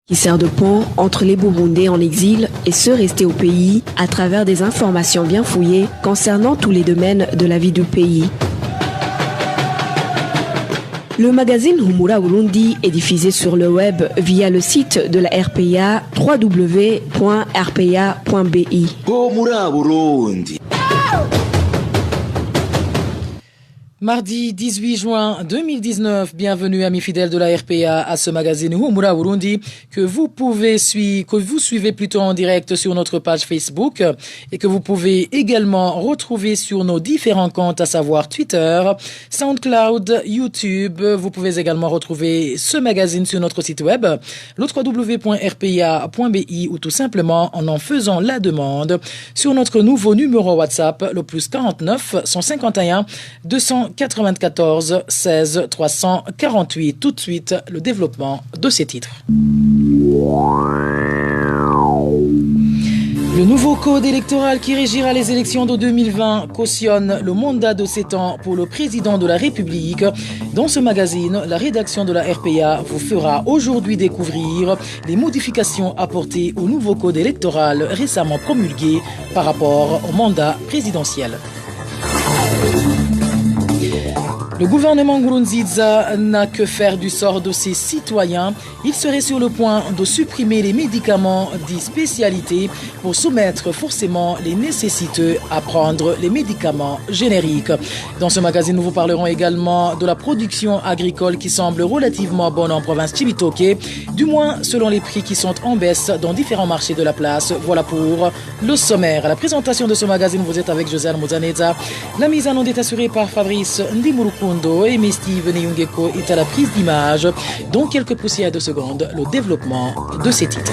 qui sert de pont entre les Burundais en exil et ceux restés au pays à travers des informations bien fouillées concernant tous les domaines de la vie du pays. Le magazine Humura Burundi est diffusé sur le web via le site de la RPA www.rpa.bi. Humura Burundi. Mardi 18 juin 2019, bienvenue amis fidèles de la RPA à ce magazine Humura Burundi que vous suivez plutôt en direct sur notre page Facebook et que vous pouvez également retrouver sur nos différents comptes, à savoir Twitter, SoundCloud, YouTube. Vous pouvez également retrouver ce magazine sur notre site web, le www.rpa.bi ou tout simplement en faisant la demande sur notre nouveau numéro WhatsApp, le plus 49 151 294 16 348. Tout de suite, le développement de ces titres. Le nouveau code électoral qui régira les élections de 2020 cautionne le mandat de 7 ans pour le président de la République. Dans ce magazine, la rédaction de la RPA vous fera aujourd'hui découvrir les modifications apportées au nouveau code électoral récemment promulgué par rapport au mandat présidentiel. Le gouvernement Nkurunziza n'a que faire du sort de ses citoyens. Il serait sur le point de supprimer les médicaments dits spécialités pour soumettre forcément les nécessiteux à prendre les médicaments génériques. Dans ce magazine, nous vous parlerons également de la production agricole qui semble relativement bonne en province Cibitoke, du moins selon les prix qui sont en baisse dans différents marchés de la place. Voilà pour le sommaire. À la présentation de ce magazine, vous êtes avec Josiane Mozaneza. La mise en onde est assurée par Fabrice Ndimuruku et Steve Neyungeko est à la prise d'image. Dans quelques poussières de secondes, le développement de ces titres.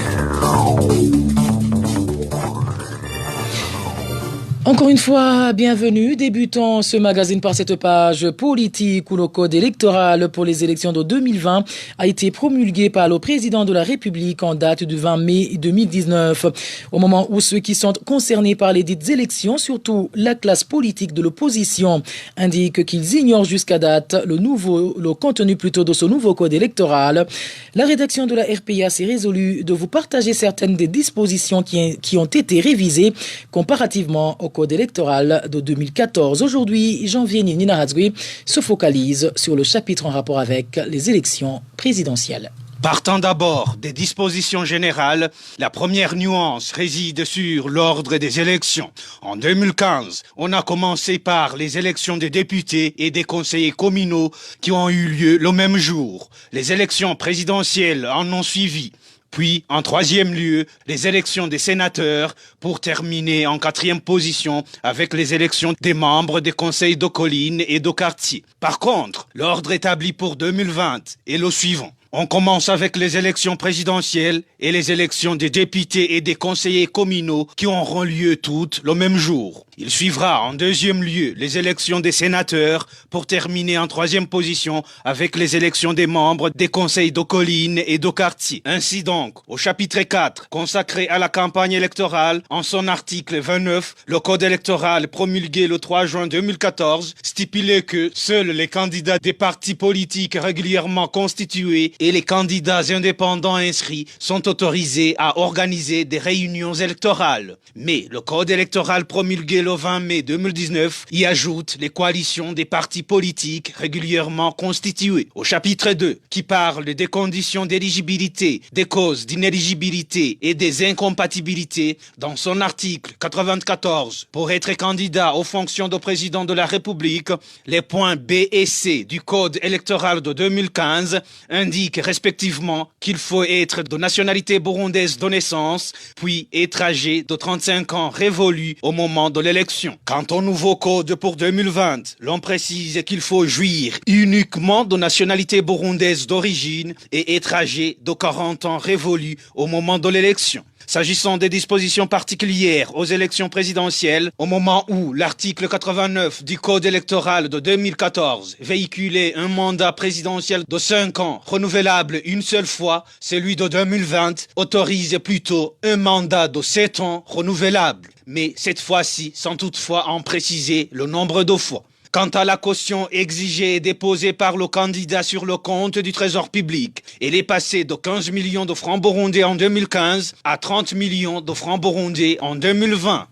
Encore une fois, bienvenue. Débutons ce magazine par cette page politique où le code électoral pour les élections de 2020 a été promulgué par le président de la République en date du 20 mai 2019. Au moment où ceux qui sont concernés par les dites élections, surtout la classe politique de l'opposition, indiquent qu'ils ignorent jusqu'à date le contenu plutôt de ce nouveau code électoral, la rédaction de la RPA s'est résolue de vous partager certaines des dispositions qui ont été révisées comparativement au code électoral de 2014. Aujourd'hui, janvier Nina Hatzgui se focalise sur le chapitre en rapport avec les élections présidentielles. Partant d'abord des dispositions générales, la première nuance réside sur l'ordre des élections. En 2015, on a commencé par les élections des députés et des conseillers communaux qui ont eu lieu le même jour. Les élections présidentielles en ont suivi. Puis, en troisième lieu, les élections des sénateurs pour terminer en quatrième position avec les élections des membres des conseils de colline et de quartier. Par contre, l'ordre établi pour 2020 est le suivant. On commence avec les élections présidentielles et les élections des députés et des conseillers communaux qui auront lieu toutes le même jour. Il suivra en deuxième lieu les élections des sénateurs pour terminer en troisième position avec les élections des membres des conseils de colline et de quartier. Ainsi donc, au chapitre 4 consacré à la campagne électorale, en son article 29, le code électoral promulgué le 3 juin 2014 stipulait que seuls les candidats des partis politiques régulièrement constitués et les candidats indépendants inscrits sont autorisés à organiser des réunions électorales. Mais le code électoral promulgué le 20 mai 2019 y ajoute les coalitions des partis politiques régulièrement constitués. Au chapitre 2, qui parle des conditions d'éligibilité, des causes d'inéligibilité et des incompatibilités, dans son article 94, pour être candidat aux fonctions de président de la République, les points B et C du code électoral de 2015 indiquent respectivement qu'il faut être de nationalité burundaise de naissance, puis être âgé de 35 ans révolus au moment de l'élection. Quant au nouveau code pour 2020, l'on précise qu'il faut jouir uniquement de nationalité burundaise d'origine et être âgé de 40 ans révolus au moment de l'élection. S'agissant des dispositions particulières aux élections présidentielles, au moment où l'article 89 du Code électoral de 2014 véhiculait un mandat présidentiel de 5 ans renouvelable une seule fois, celui de 2020 autorise plutôt un mandat de 7 ans renouvelable, mais cette fois-ci sans toutefois en préciser le nombre de fois. Quant à la caution exigée et déposée par le candidat sur le compte du Trésor public, elle est passée de 15 millions de francs burundais en 2015 à 30 millions de francs burundais en 2020.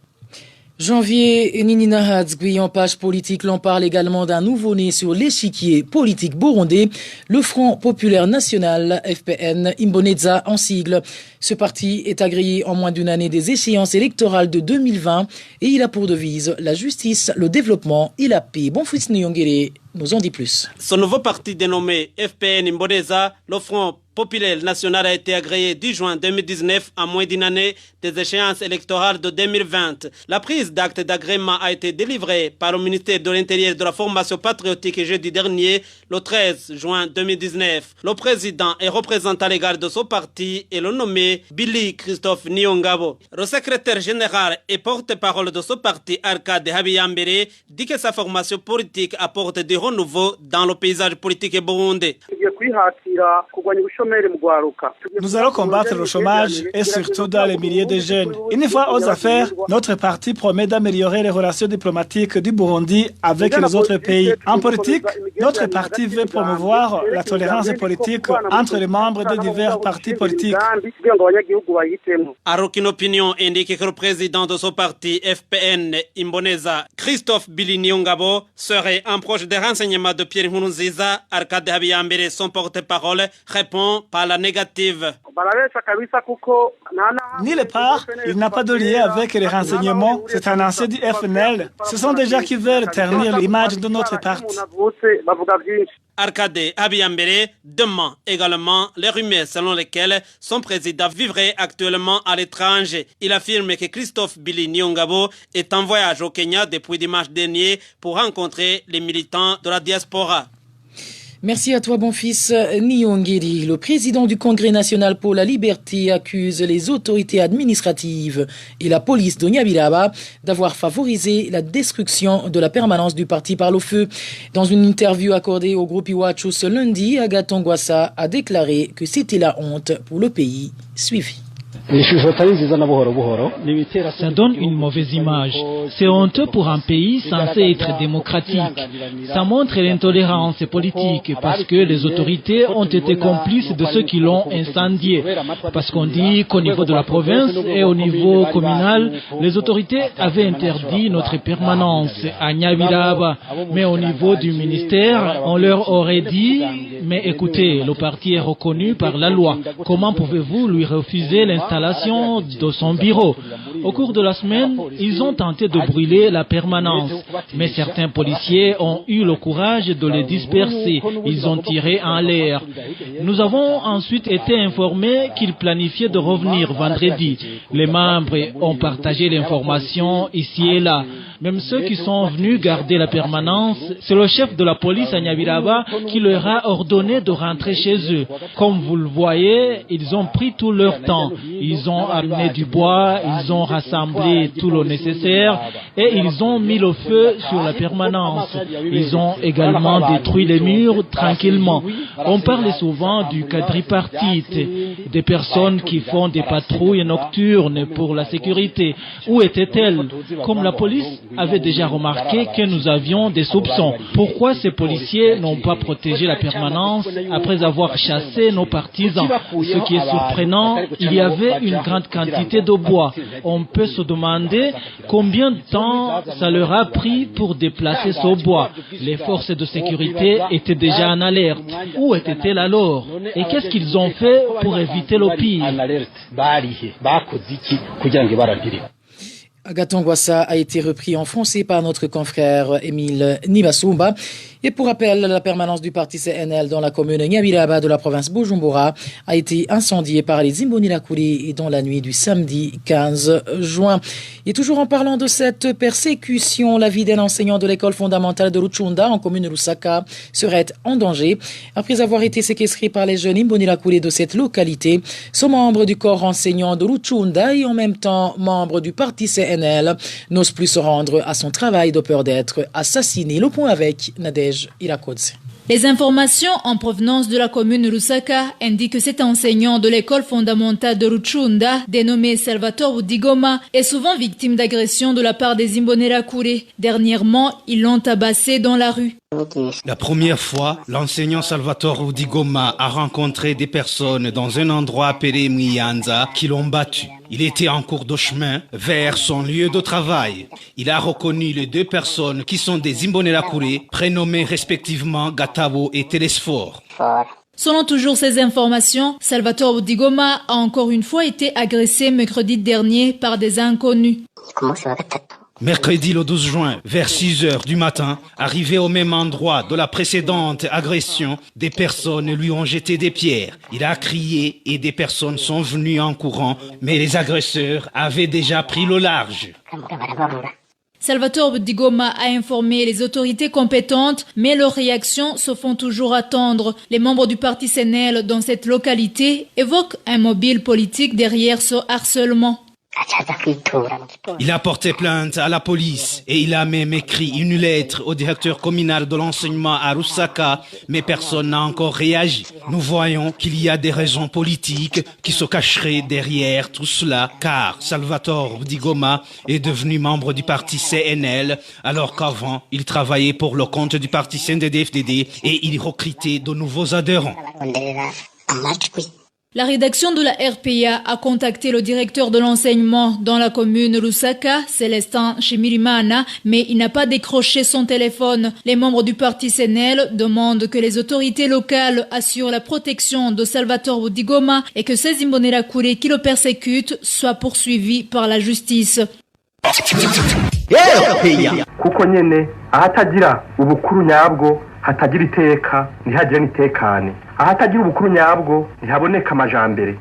Janvier, Ninina Hadzgui en page politique, l'on parle également d'un nouveau-né sur l'échiquier politique burundais, le Front Populaire National, FPN, Imboneza en sigle. Ce parti est agréé en moins d'une année des échéances électorales de 2020 et il a pour devise la justice, le développement et la paix. Bonfils Nyongere nous en dit plus. Ce nouveau parti dénommé FPN Imboneza, le Front Populaire National a été agréé 10 juin 2019 à moins d'une année des échéances électorales de 2020. La prise d'acte d'agrément a été délivrée par le ministère de l'Intérieur et de la Formation patriotique jeudi dernier, le 13 juin 2019. Le président et représentant légal de ce parti est le nommé Billy Christophe Niongabo. Le secrétaire général et porte-parole de ce parti, Arkade Habiyambere, dit que sa formation politique apporte des renouveaux dans le paysage politique burundais. Nous allons combattre le chômage et surtout dans les milliers de jeunes. Une fois aux affaires, notre parti promet d'améliorer les relations diplomatiques du Burundi avec les autres pays. En politique, notre parti veut promouvoir la tolérance politique entre les membres de divers partis politiques. Alors qu'une opinion indique que le président de ce parti, FPN Imboneza, Christophe Billy Niongabo, serait un proche des renseignements de Pierre Nkurunziza, Arkade Habiyambere, son porte-parole, répond par la négative. Ni le part, il n'a pas de lien avec les renseignements. C'est un ancien du FNL. Ce sont des gens qui veulent ternir l'image de notre parti. Arkade Habiyambere demande également les rumeurs selon lesquelles son président vivrait actuellement à l'étranger. Il affirme que Christophe Billy Niongabo est en voyage au Kenya depuis dimanche dernier pour rencontrer les militants de la diaspora. Merci à toi, bon fils Nyongeri. Le président du Congrès national pour la liberté accuse les autorités administratives et la police de Nyabiraba d'avoir favorisé la destruction de la permanence du parti par le feu. Dans une interview accordée au groupe Iwachu ce lundi, Agathon Rwasa a déclaré que c'était la honte pour le pays. Suivi. Ça donne une mauvaise image. C'est honteux pour un pays censé être démocratique. Ça montre l'intolérance politique parce que les autorités ont été complices de ceux qui l'ont incendié. Parce qu'on dit qu'au niveau de la province et au niveau communal, les autorités avaient interdit notre permanence à Nyabiraba. Mais au niveau du ministère, on leur aurait dit, mais écoutez, le parti est reconnu par la loi. Comment pouvez-vous lui refuser l'installation de son bureau? Au cours de la semaine, ils ont tenté de brûler la permanence, mais certains policiers ont eu le courage de les disperser. Ils ont tiré en l'air. Nous avons ensuite été informés qu'ils planifiaient de revenir vendredi. Les membres ont partagé l'information ici et là. Même ceux qui sont venus garder la permanence, c'est le chef de la police à Nyabiraba qui leur a ordonné de rentrer chez eux. Comme vous le voyez, ils ont pris tout leur temps. Ils ont amené du bois, ils ont rassemblé tout le nécessaire et ils ont mis le feu sur la permanence. Ils ont également détruit les murs tranquillement. On parle souvent du quadripartite, des personnes qui font des patrouilles nocturnes pour la sécurité. Où étaient-elles? Comme la police avait déjà remarqué que nous avions des soupçons. Pourquoi ces policiers n'ont pas protégé la permanence après avoir chassé nos partisans? Ce qui est surprenant, il y avait une grande quantité de bois. On peut se demander combien de temps ça leur a pris pour déplacer ce bois. Les forces de sécurité étaient déjà en alerte. Où étaient-elles alors? Et qu'est-ce qu'ils ont fait pour éviter le pire? Agathon Rwasa a été repris en français par notre confrère Émile Nibasumba. Et pour rappel, la permanence du parti CNL dans la commune Nyabiraba de la province Bujumbura a été incendiée par les Imbonerakure dans la nuit du samedi 15 juin. Et toujours en parlant de cette persécution, la vie d'un enseignant de l'école fondamentale de Ruchunda en commune Lusaka serait en danger. Après avoir été séquestré par les jeunes Imbonerakure de cette localité, ce membre du corps enseignant de Ruchunda et en même temps membre du parti CNL n'ose plus se rendre à son travail de peur d'être assassiné. Le point avec Nadège Irakodze. Les informations en provenance de la commune Lusaka indiquent que cet enseignant de l'école fondamentale de Ruchunda, dénommé Salvatore Budigoma, est souvent victime d'agressions de la part des Imbonerakure. Dernièrement, ils l'ont tabassé dans la rue. La première fois, l'enseignant Salvatore Budigoma a rencontré des personnes dans un endroit appelé Mwiyanza qui l'ont battu. Il était en cours de chemin vers son lieu de travail. Il a reconnu les deux personnes qui sont des Imbonerakure, prénommées respectivement Gatabo et Telesphore. Selon toujours ces informations, Salvatore Budigoma a encore une fois été agressé mercredi dernier par des inconnus. Mercredi le 12 juin, vers 6 heures du matin, arrivé au même endroit de la précédente agression, des personnes lui ont jeté des pierres. Il a crié et des personnes sont venues en courant, mais les agresseurs avaient déjà pris le large. Salvatore Budigoma a informé les autorités compétentes, mais leurs réactions se font toujours attendre. Les membres du parti CNL dans cette localité évoquent un mobile politique derrière ce harcèlement. Il a porté plainte à la police et il a même écrit une lettre au directeur communal de l'enseignement à Lusaka, mais personne n'a encore réagi. Nous voyons qu'il y a des raisons politiques qui se cacheraient derrière tout cela, car Salvatore Budigoma est devenu membre du parti CNL, alors qu'avant, il travaillait pour le compte du parti CNDD-FDD et il recrutait de nouveaux adhérents. La rédaction de la RPA a contacté le directeur de l'enseignement dans la commune Lusaka, Célestin Chimirimana, mais il n'a pas décroché son téléphone. Les membres du parti CNL demandent que les autorités locales assurent la protection de Salvatore Budigoma et que ces Imbonerakure qui le persécutent soient poursuivis par la justice. kuko nyene ahatagira ubukuru nyabwo hatagira iteka ntihagire n'itekane ahatagira ubukuru nyabwo ntihaboneka amajambere.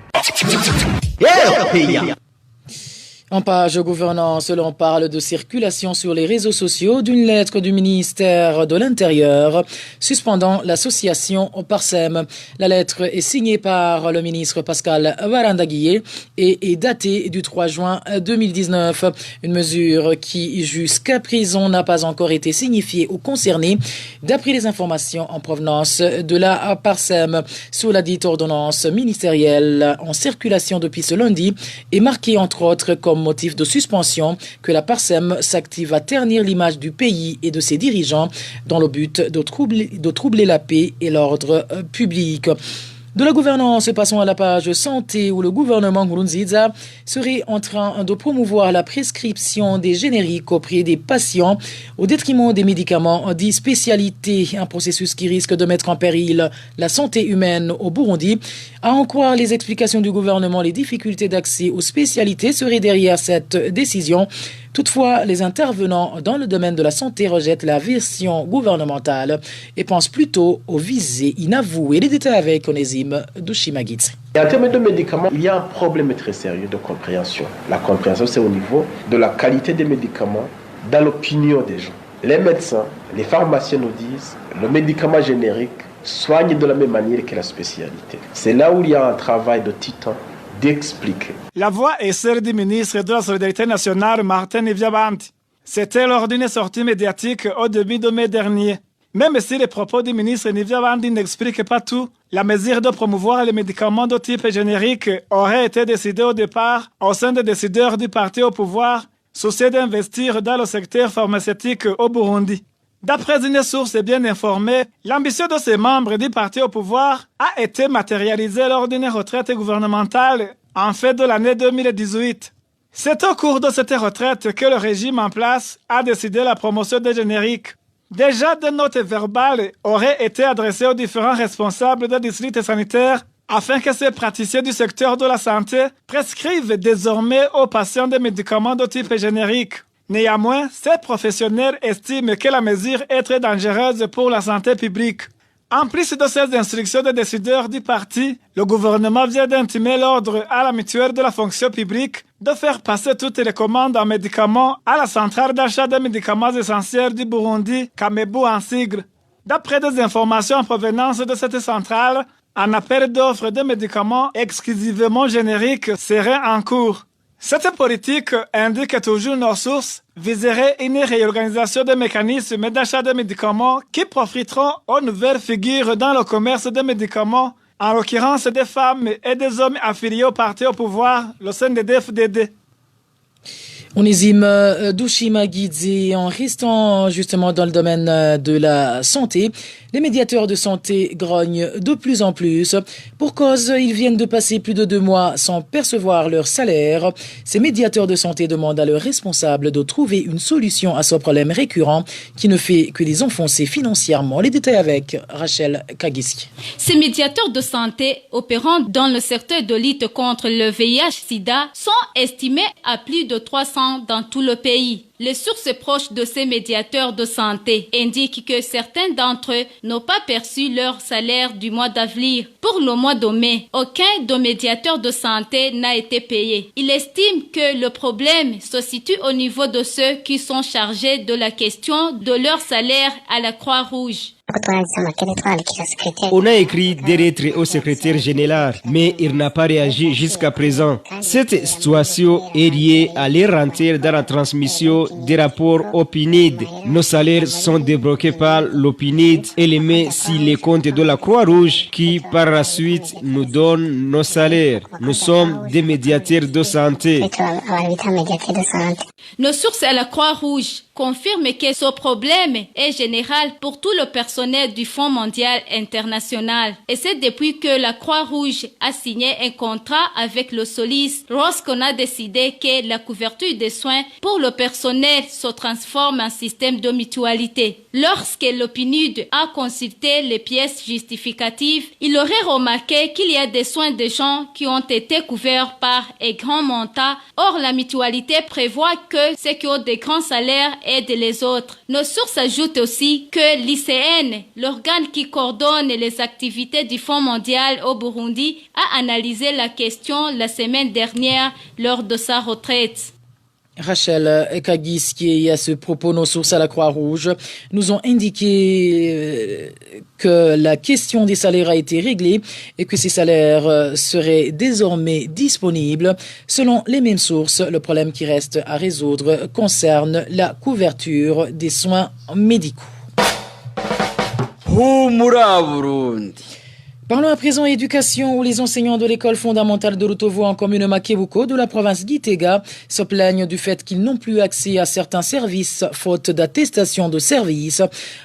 En page gouvernance, l'on parle de circulation sur les réseaux sociaux d'une lettre du ministère de l'Intérieur suspendant l'association au Parsem. La lettre est signée par le ministre Pascal Barandaguié et est datée du 3 juin 2019. Une mesure qui, jusqu'à présent, n'a pas encore été signifiée aux concernés, d'après les informations en provenance de la Parsem. Sous la dite ordonnance ministérielle en circulation depuis ce lundi est marquée entre autres comme motif de suspension que la Parsem s'active à ternir l'image du pays et de ses dirigeants dans le but de troubler la paix et l'ordre public. De la gouvernance, passons à la page santé où le gouvernement Nkurunziza serait en train de promouvoir la prescription des génériques auprès des patients au détriment des médicaments dits spécialités, un processus qui risque de mettre en péril la santé humaine au Burundi. À en croire les explications du gouvernement, les difficultés d'accès aux spécialités seraient derrière cette décision. Toutefois, les intervenants dans le domaine de la santé rejettent la version gouvernementale et pensent plutôt aux visées inavouées. Les détails avec Onésime Dushimagitse. En termes de médicaments, il y a un problème très sérieux de compréhension. La compréhension, c'est au niveau de la qualité des médicaments dans l'opinion des gens. Les médecins, les pharmaciens nous disent le médicament générique soigne de la même manière que la spécialité. C'est là où il y a un travail de titan d'expliquer. La voix est celle du ministre de la Solidarité nationale, Martin Nivyabandi. C'était lors d'une sortie médiatique au début de mai dernier. Même si les propos du ministre Nivyabandi n'expliquent pas tout, la mesure de promouvoir les médicaments de type générique aurait été décidée au départ au sein des décideurs du parti au pouvoir, soucieux d'investir dans le secteur pharmaceutique au Burundi. D'après une source bien informée, l'ambition de ces membres du parti au pouvoir a été matérialisée lors d'une retraite gouvernementale en fait de l'année 2018. C'est au cours de cette retraite que le régime en place a décidé la promotion des génériques. Déjà, des notes verbales auraient été adressées aux différents responsables des districts sanitaires afin que ces praticiens du secteur de la santé prescrivent désormais aux patients des médicaments de type générique. Néanmoins, ces professionnels estiment que la mesure est très dangereuse pour la santé publique. En plus de ces instructions des décideurs du parti, le gouvernement vient d'intimer l'ordre à la mutuelle de la fonction publique de faire passer toutes les commandes en médicaments à la centrale d'achat des médicaments essentiels du Burundi, Kamebu en sigle. D'après des informations en provenance de cette centrale, un appel d'offres de médicaments exclusivement génériques serait en cours. Cette politique, indique toujours nos sources, viserait une réorganisation des mécanismes d'achat de médicaments qui profiteront aux nouvelles figures dans le commerce des médicaments, en l'occurrence des femmes et des hommes affiliés au parti au pouvoir, le CNDD-FDD. Onésime Douchima Guidzi, en restant justement dans le domaine de la santé, les médiateurs de santé grognent de plus en plus. Pour cause, ils viennent de passer plus de 2 mois sans percevoir leur salaire. Ces médiateurs de santé demandent à leurs responsables de trouver une solution à ce problème récurrent qui ne fait que les enfoncer financièrement. Les détails avec Rachel Kagiski. Ces médiateurs de santé opérant dans le secteur de lutte contre le VIH-Sida sont estimés à plus de 300 dans tout le pays. Les sources proches de ces médiateurs de santé indiquent que certains d'entre eux n'ont pas perçu leur salaire du mois d'avril. Pour le mois de mai, aucun de médiateurs de santé n'a été payé. Il estime que le problème se situe au niveau de ceux qui sont chargés de la question de leur salaire à la Croix-Rouge. On a écrit des lettres au secrétaire général, mais il n'a pas réagi jusqu'à présent. Cette situation est liée à l'erreur dans la transmission des rapports au PNID. Nos salaires sont débloqués par le PNID et les met sur les comptes de la Croix-Rouge qui, par la suite, nous donne nos salaires. Nous sommes des médiateurs de santé. Nos sources à la Croix-Rouge confirment que ce problème est général pour tout le personnel du Fonds mondial international. Et c'est depuis que la Croix-Rouge a signé un contrat avec le SOLIS lorsqu'on a décidé que la couverture des soins pour le personnel se transforme en système de mutualité. Lorsque le PNUD a consulté les pièces justificatives, il aurait remarqué qu'il y a des soins de gens qui ont été couverts par un grand montant. Or, la mutualité prévoit que ceux qui ont des grands salaires aident les autres. Nos sources ajoutent aussi que l'ICN, l'organe qui coordonne les activités du Fonds mondial au Burundi, a analysé la question la semaine dernière lors de sa retraite. Rachel Kagis, qui est à ce propos, nos sources à la Croix-Rouge, nous ont indiqué que la question des salaires a été réglée et que ces salaires seraient désormais disponibles. Selon les mêmes sources, le problème qui reste à résoudre concerne la couverture des soins médicaux. Parlons à présent éducation, où les enseignants de l'école fondamentale de Rutovu en commune Makebuko de la province Gitega se plaignent du fait qu'ils n'ont plus accès à certains services faute d'attestation de service.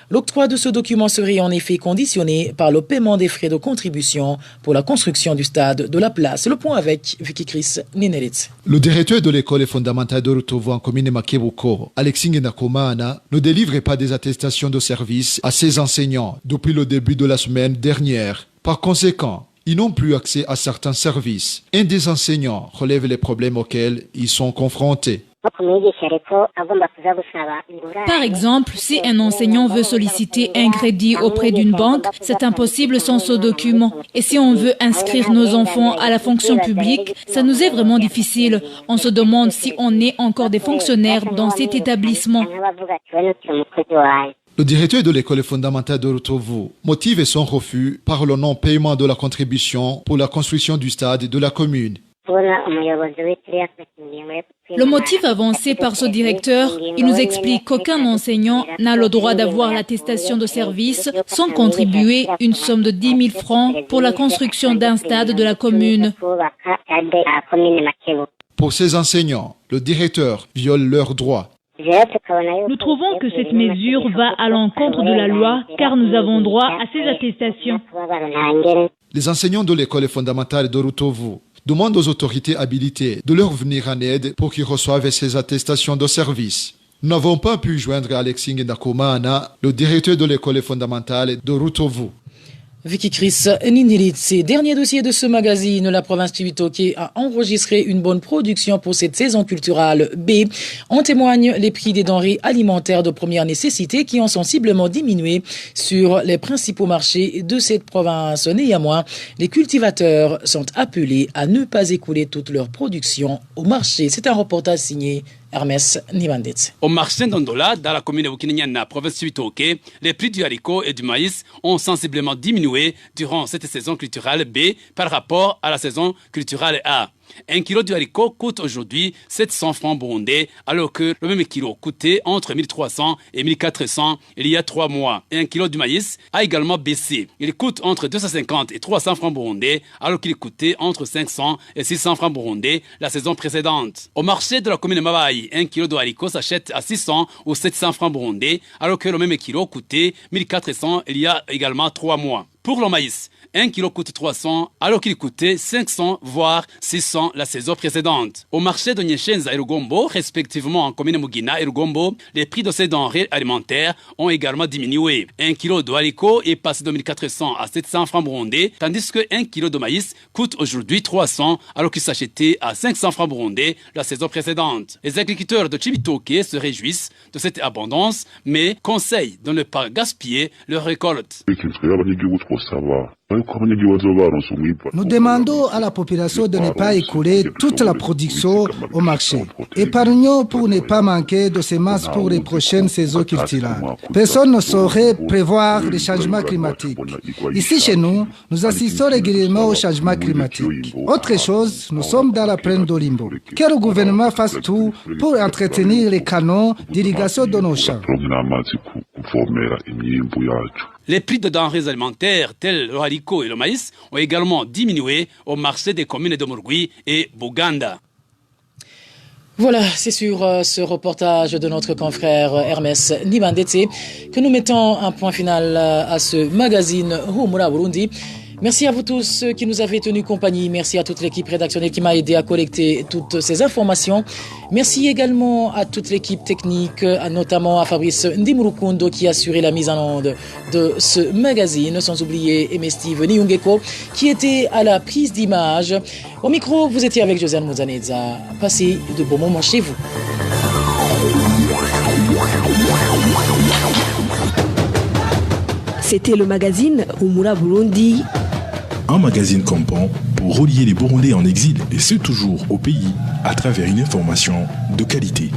L'octroi de ce document serait en effet conditionné par le paiement des frais de contribution pour la construction du stade de la place. Le point avec Vicky Chris Nineritz. Le directeur de l'école fondamentale de Rutovu en commune Makebuko, Alexis Nakomana, ne délivrait pas des attestations de service à ses enseignants depuis le début de la semaine dernière. Par conséquent, ils n'ont plus accès à certains services. Un des enseignants relève les problèmes auxquels ils sont confrontés. Par exemple, si un enseignant veut solliciter un crédit auprès d'une banque, c'est impossible sans ce document. Et si on veut inscrire nos enfants à la fonction publique, ça nous est vraiment difficile. On se demande si on est encore des fonctionnaires dans cet établissement. Le directeur de l'école fondamentale de Rutovu motive son refus par le non-paiement de la contribution pour la construction du stade de la commune. Le motif avancé par ce directeur, il nous explique qu'aucun enseignant n'a le droit d'avoir l'attestation de service sans contribuer une somme de 10 000 francs pour la construction d'un stade de la commune. Pour ces enseignants, le directeur viole leurs droits. Nous trouvons que cette mesure va à l'encontre de la loi car nous avons droit à ces attestations. Les enseignants de l'école fondamentale de Rutovu demandent aux autorités habilitées de leur venir en aide pour qu'ils reçoivent ces attestations de service. Nous n'avons pas pu joindre Alexis Nakomana, le directeur de l'école fondamentale de Rutovu. Vicky Chris Nindiritz. Dernier dossier de ce magazine, la province Chibitoke a enregistré une bonne production pour cette saison culturelle B. En témoignent les prix des denrées alimentaires de première nécessité qui ont sensiblement diminué sur les principaux marchés de cette province. Néanmoins, les cultivateurs sont appelés à ne pas écouler toute leur production au marché. C'est un reportage signé Hermès Nibandetz. Au marché d'Andola, dans la commune de Bukiniana, province de Chibitoke, les prix du haricot et du maïs ont sensiblement diminué durant cette saison culturelle B par rapport à la saison culturelle A. Un kilo de haricots coûte aujourd'hui 700 francs burundais, alors que le même kilo coûtait entre 1300 et 1400 il y a 3 mois. Et un kilo de maïs a également baissé. Il coûte entre 250 et 300 francs burundais, alors qu'il coûtait entre 500 et 600 francs burundais la saison précédente. Au marché de la commune de Mabaye, un kilo de haricots s'achète à 600 ou 700 francs burundais, alors que le même kilo coûtait 1400 il y a également 3 mois. Pour le maïs, 1 kilo coûte 300 alors qu'il coûtait 500 voire 600 la saison précédente. Au marché de Nyeshenza et Rugombo, respectivement en commune Mugina et Rugombo, les prix de ces denrées alimentaires ont également diminué. 1 kilo de haricots est passé de 1400 à 700 francs burundais, tandis que 1 kilo de maïs coûte aujourd'hui 300 alors qu'il s'achetait à 500 francs burundais la saison précédente. Les agriculteurs de Chibitoke se réjouissent de cette abondance, mais conseillent de ne pas gaspiller leur récolte. Nous demandons à la population de ne pas écouler toute la production au marché. Épargnons pour ne pas manquer de semences pour les prochaines saisons culturales. Personne ne saurait prévoir les changements climatiques. Ici chez nous, nous assistons régulièrement au changement climatique. Autre chose, nous sommes dans la plaine d'Olimbo. Que le gouvernement fasse tout pour entretenir les canaux d'irrigation de nos champs. Les prix de denrées alimentaires tels le haricot et le maïs ont également diminué au marché des communes de Murgui et Buganda. Voilà, c'est sur ce reportage de notre confrère Hermès Nibandetse que nous mettons un point final à ce magazine Humura Burundi. Merci à vous tous qui nous avez tenu compagnie. Merci à toute l'équipe rédactionnelle qui m'a aidé à collecter toutes ces informations. Merci également à toute l'équipe technique, notamment à Fabrice Ndimurukundo qui a assuré la mise en onde de ce magazine, sans oublier Aimé Steve Niungeko qui était à la prise d'image. Au micro, vous étiez avec Josiane Mouzaneza. Passez de bons moments chez vous. C'était le magazine Humura Burundi. Un magazine campant pour relier les Burundais en exil et ceux toujours au pays à travers une information de qualité.